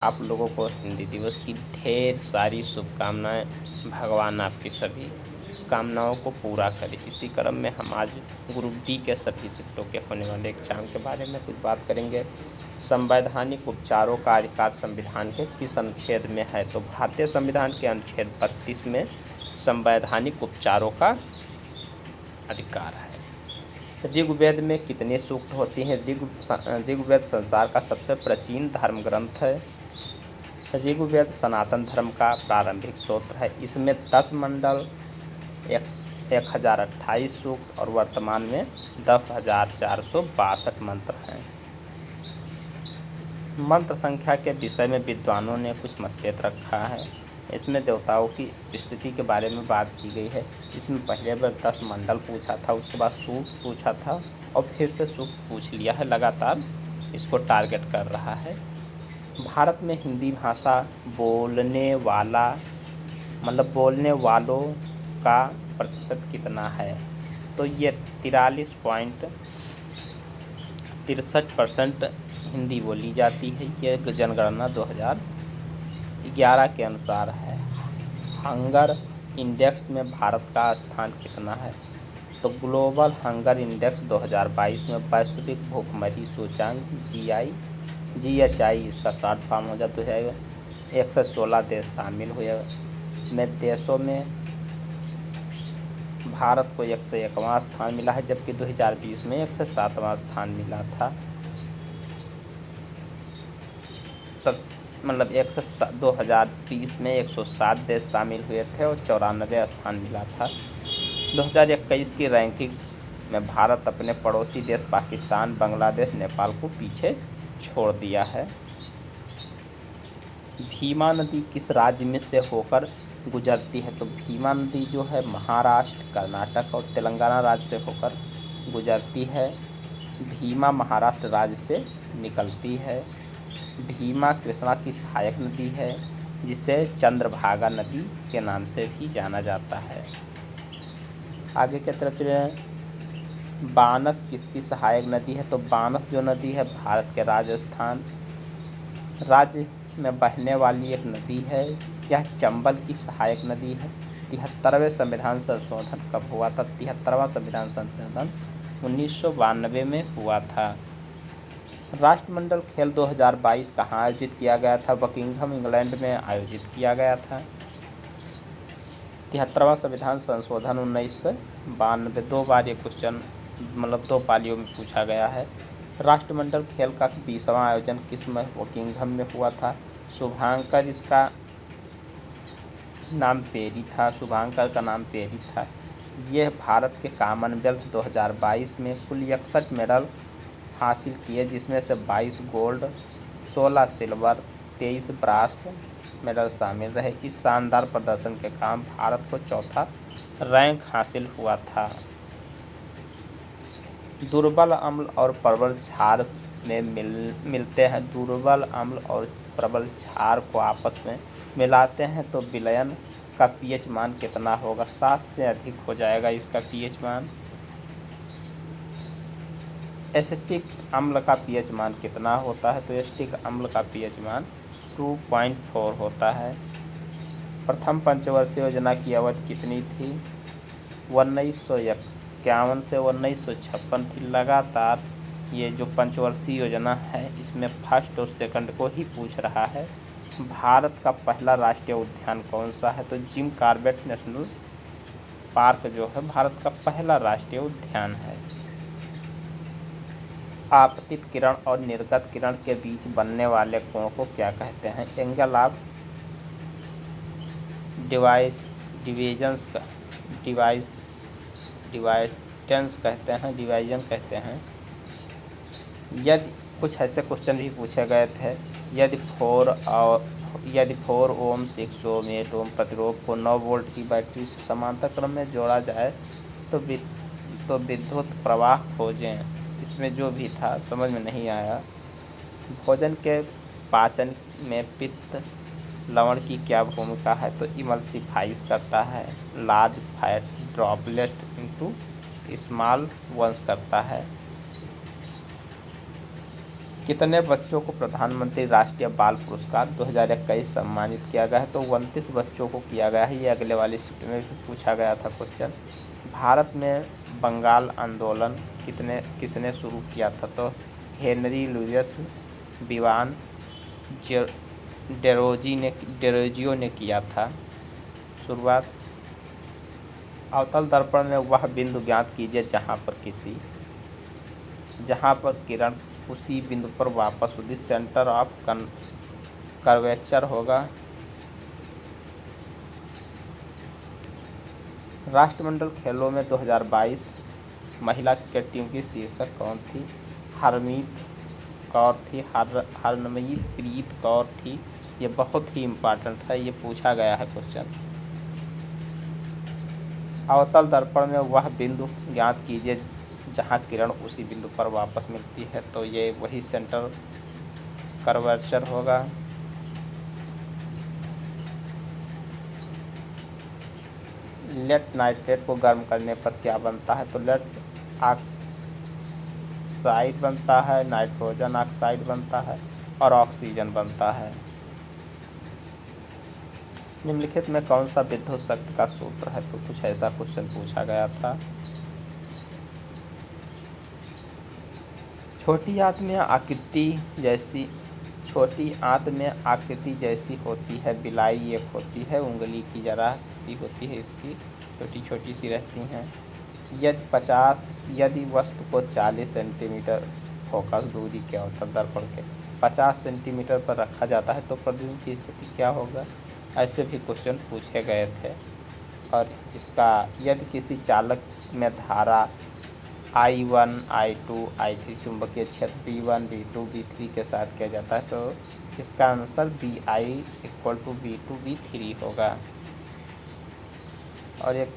आप लोगों को हिंदी दिवस की ढेर सारी शुभकामनाएं। भगवान आपकी सभी कामनाओं को पूरा करे। इसी क्रम में हम आज ग्रुप डी के सभी शिफ्टों के होने वाले एग्जाम के बारे में कुछ बात करेंगे। संवैधानिक उपचारों का अधिकार संविधान के किस अनुच्छेद में है? तो भारतीय संविधान के अनुच्छेद 32 में संवैधानिक उपचारों का अधिकार है। ऋग्वेद में कितने सूक्त होती हैं? ऋग्वेद संसार का सबसे प्राचीन धर्म ग्रंथ है। ऋग्वेद सनातन धर्म का प्रारंभिक स्तोत्र है। इसमें 10 मंडल, 1028 सूक्त और वर्तमान में 10,462 मंत्र हैं। मंत्र संख्या के विषय में विद्वानों ने कुछ मतभेद रखा है। इसमें देवताओं की स्थिति के बारे में बात की गई है। इसमें पहले बार 10 मंडल पूछा था, उसके बाद सूक्त पूछा था और फिर से सूक्त पूछ लिया है। लगातार इसको टारगेट कर रहा है। भारत में हिंदी भाषा बोलने वालों का प्रतिशत कितना है? तो ये 43.63% हिंदी बोली जाती है। यह जनगणना 2011 के अनुसार है। हंगर इंडेक्स में भारत का स्थान कितना है? तो ग्लोबल हंगर इंडेक्स 2022 में वैश्विक भूखमरी सूचांक GHI इसका शॉर्ट फॉर्म हो जाता है। 116 देश शामिल हुए में देशों में भारत को 101वां स्थान मिला है, जबकि 2020 में 107वां स्थान मिला था। तब 2020 में 107 देश शामिल हुए थे और 94 स्थान मिला था। 2021 की रैंकिंग में भारत अपने पड़ोसी देश पाकिस्तान, बांग्लादेश, नेपाल को पीछे छोड़ दिया है। भीमा नदी किस राज्य में से होकर गुजरती है? तो भीमा नदी जो है महाराष्ट्र, कर्नाटक और तेलंगाना राज्य से होकर गुजरती है। भीमा महाराष्ट्र राज्य से निकलती है। भीमा कृष्णा की सहायक नदी है, जिसे चंद्रभागा नदी के नाम से भी जाना जाता है। आगे की तरफ चलें। बानस किसकी सहायक नदी है? तो बानस जो नदी है भारत के राजस्थान राज्य में बहने वाली एक नदी है। यह चंबल की सहायक नदी है। 73वें संविधान संशोधन कब हुआ था? 73वां संविधान संशोधन 1992 में हुआ था। राष्ट्रमंडल खेल 2022 कहाँ आयोजित किया गया था? बकिंघम इंग्लैंड में आयोजित किया गया था। 73वां संविधान संशोधन 1992 2 बार ये क्वेश्चन 2 पालियों में पूछा गया है। राष्ट्रमंडल खेल का 20वां आयोजन किस में बकिंघम में हुआ था? शुभांकर इसका नाम पेरी था। शुभांकर का नाम पेरी था। यह भारत के कॉमनवेल्थ 2022 में कुल 61 मेडल हासिल किए, जिसमें से 22 गोल्ड, 16 सिल्वर, 23 ब्रास मेडल शामिल रहे। इस शानदार प्रदर्शन के कारण भारत को चौथा रैंक हासिल हुआ था। दुर्बल अम्ल और प्रबल क्षार में मिलते हैं। दुर्बल अम्ल और प्रबल क्षार को आपस में मिलाते हैं तो विलयन का pH मान कितना होगा? 7 से अधिक हो जाएगा इसका pH मान। एसिटिक अम्ल का pH मान कितना होता है? तो एसिटिक अम्ल का pH मान 2.4 होता है। प्रथम पंचवर्षीय योजना की अवधि कितनी थी? 1951 से 1956 थी। लगातार ये जो पंचवर्षीय योजना है इसमें फर्स्ट और सेकंड को ही पूछ रहा है। भारत का पहला राष्ट्रीय उद्यान कौन सा है? तो जिम कॉर्बेट नेशनल पार्क जो है भारत का पहला राष्ट्रीय उद्यान है। आपतित किरण और निर्गत किरण के बीच बनने वाले कोण को क्या कहते हैं? एंगल ऑफ डिवाइडेंस कहते हैं। यदि कुछ ऐसे क्वेश्चन भी पूछे गए थे। यदि 4 ओम, 6 ओम, 8 ओम प्रतिरोध को 9 वोल्ट की बैटरी से समांतर क्रम में जोड़ा जाए तो विद्युत प्रवाह खोजें। इसमें जो भी था समझ में नहीं आया। भोजन के पाचन में पित्त लवण की क्या भूमिका है? तो इमल्सिफाइज करता है। Large fat droplet into small once करता है। कितने बच्चों को प्रधानमंत्री राष्ट्रीय बाल पुरस्कार 2021 सम्मानित किया गया है? तो 29 बच्चों को किया गया है। ये अगले वाली शिफ्ट में भी पूछा गया था क्वेश्चन। भारत में बंगाल आंदोलन किसने शुरू किया था? तो हेनरी लुइस विवान डेरोजियो ने किया था शुरुआत। अवतल दर्पण में वह बिंदु ज्ञात कीजिए जहाँ पर किरण उसी बिंदु पर वापस होगी। सेंटर ऑफ कर्वेचर होगा। राष्ट्रमंडल खेलों में 2022 महिला क्रिकेट टीम की शीर्षक कौन थी? हरमीत कौर थी, हरमनप्रीत प्रीत कौर थी। ये बहुत ही इम्पोर्टेंट है, ये पूछा गया है क्वेश्चन। अवतल दर्पण में वह बिंदु ज्ञात कीजिए जहाँ किरण उसी बिंदु पर वापस मिलती है। तो ये वही सेंटर कर्वेचर होगा। लेड नाइट्रेट को गर्म करने पर क्या बनता है? तो लेड ऑक्साइड बनता है, नाइट्रोजन ऑक्साइड बनता है और ऑक्सीजन बनता है। निम्नलिखित में कौन सा विद्युत शक्ति का सूत्र है? तो कुछ ऐसा क्वेश्चन पूछा गया था। छोटी आंत में आकृति जैसी होती है बिलाई एक होती है, उंगली की जरा होती है, इसकी छोटी छोटी सी रहती हैं। यदि वस्तु को 40 सेंटीमीटर फोकस दूरी के अवतल दर्पण के 50 सेंटीमीटर पर रखा जाता है तो प्रतिबिंब की स्थिति क्या होगा? ऐसे भी क्वेश्चन पूछे गए थे। और इसका यदि किसी चालक में धारा I1, I2, I3 चुंबकीय क्षेत्र B1, B2, B3 के साथ किया जाता है तो इसका आंसर BI = B2, B3 होगा। और एक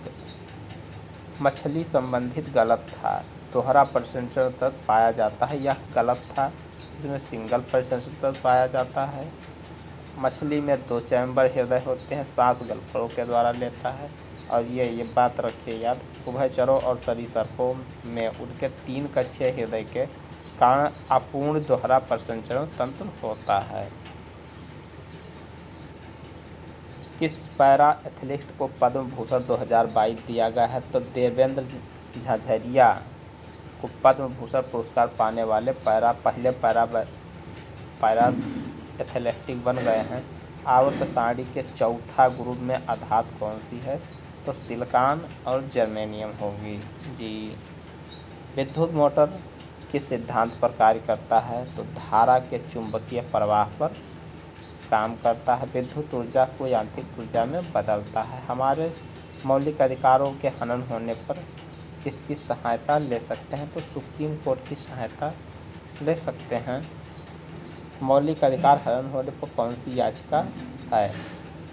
मछली संबंधित गलत था, दोहरा परसेंटेज तक पाया जाता है, यह गलत था। इसमें सिंगल परसेंटेज तक पाया जाता है। मछली में 2 चैम्बर हृदय होते हैं, सांस गलफड़ों के द्वारा लेता है। और ये बात रखिए याद, उभयचरों और सरीसृपों में उनके 3 कक्षीय हृदय के कारण अपूर्ण दोहरा प्रसंचरण तंत्र होता है। किस पैरा एथलीट को पद्म भूषण 2022 दिया गया है? तो देवेंद्र झाझरिया को पद्म भूषण पुरस्कार पाने वाले पहले पैरा एथलेटिक बन गए हैं। आवर्त सारणी के चौथा ग्रुप में आधात कौन सी है? तो सिलिकॉन और जर्मेनियम होगी जी। विद्युत मोटर किस सिद्धांत पर कार्य करता है? तो धारा के चुंबकीय प्रवाह पर काम करता है। विद्युत ऊर्जा को यांत्रिक ऊर्जा में बदलता है। हमारे मौलिक अधिकारों के हनन होने पर किसकी सहायता ले सकते हैं? तो सुप्रीम कोर्ट की सहायता ले सकते हैं। मौलिक अधिकार हनन होने पर कौन सी याचिका है?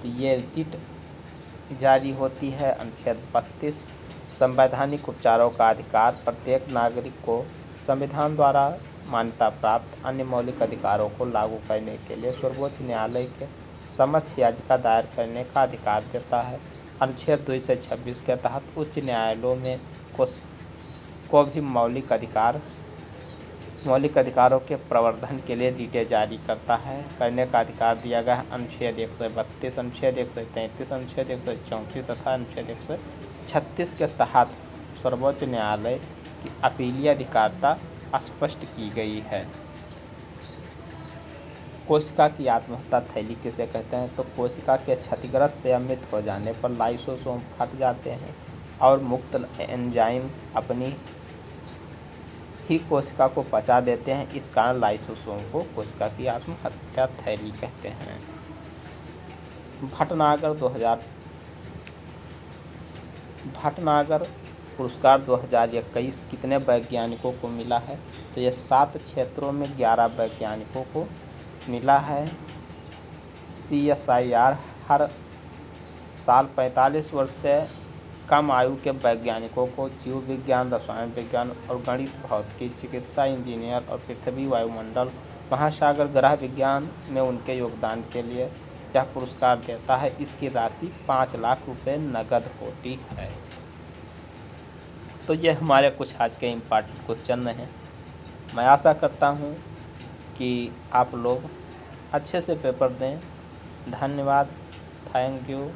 तो ये रिट जारी होती है। अनुच्छेद 32 संवैधानिक उपचारों का अधिकार प्रत्येक नागरिक को संविधान द्वारा मान्यता प्राप्त अन्य मौलिक अधिकारों को लागू करने के लिए सर्वोच्च न्यायालय के समक्ष याचिका दायर करने का अधिकार देता है। अनुच्छेद 2 से 26 के तहत उच्च न्यायालयों में को भी मौलिक अधिकारों के प्रवर्धन के लिए रिटें जारी करने का अधिकार दिया गया है। अनुच्छेद 132, अनुच्छेद 133, अनुच्छेद 134 तथा अनुच्छेद 136 के तहत सर्वोच्च न्यायालय की अपीलीय अधिकारिता स्पष्ट की गई है। कोशिका की आत्महत्या थैली किसे कहते हैं? तो कोशिका के क्षतिग्रस्त या मृत हो जाने पर लाइसोसोम फट जाते हैं और मुक्त एंजाइम अपनी ही कोशिका को पचा देते हैं। इस कारण लाइसोसोम को कोशिका की आत्महत्या थैली कहते हैं। भटनागर पुरस्कार 2021 कितने वैज्ञानिकों को मिला है? तो ये 7 क्षेत्रों में 11 वैज्ञानिकों को मिला है। CSIR हर साल 45 वर्ष से कम आयु के वैज्ञानिकों को जीव विज्ञान, रसायन विज्ञान और गणित, भौतिकी, चिकित्सा, इंजीनियर और पृथ्वी, वायुमंडल, महासागर, ग्रह विज्ञान में उनके योगदान के लिए यह पुरस्कार देता है। इसकी राशि 5 लाख रुपए नगद होती है। तो ये हमारे कुछ आज के इम्पोर्टेंट क्वेश्चन हैं। मैं आशा करता हूँ कि आप लोग अच्छे से पेपर दें। धन्यवाद। Thank you.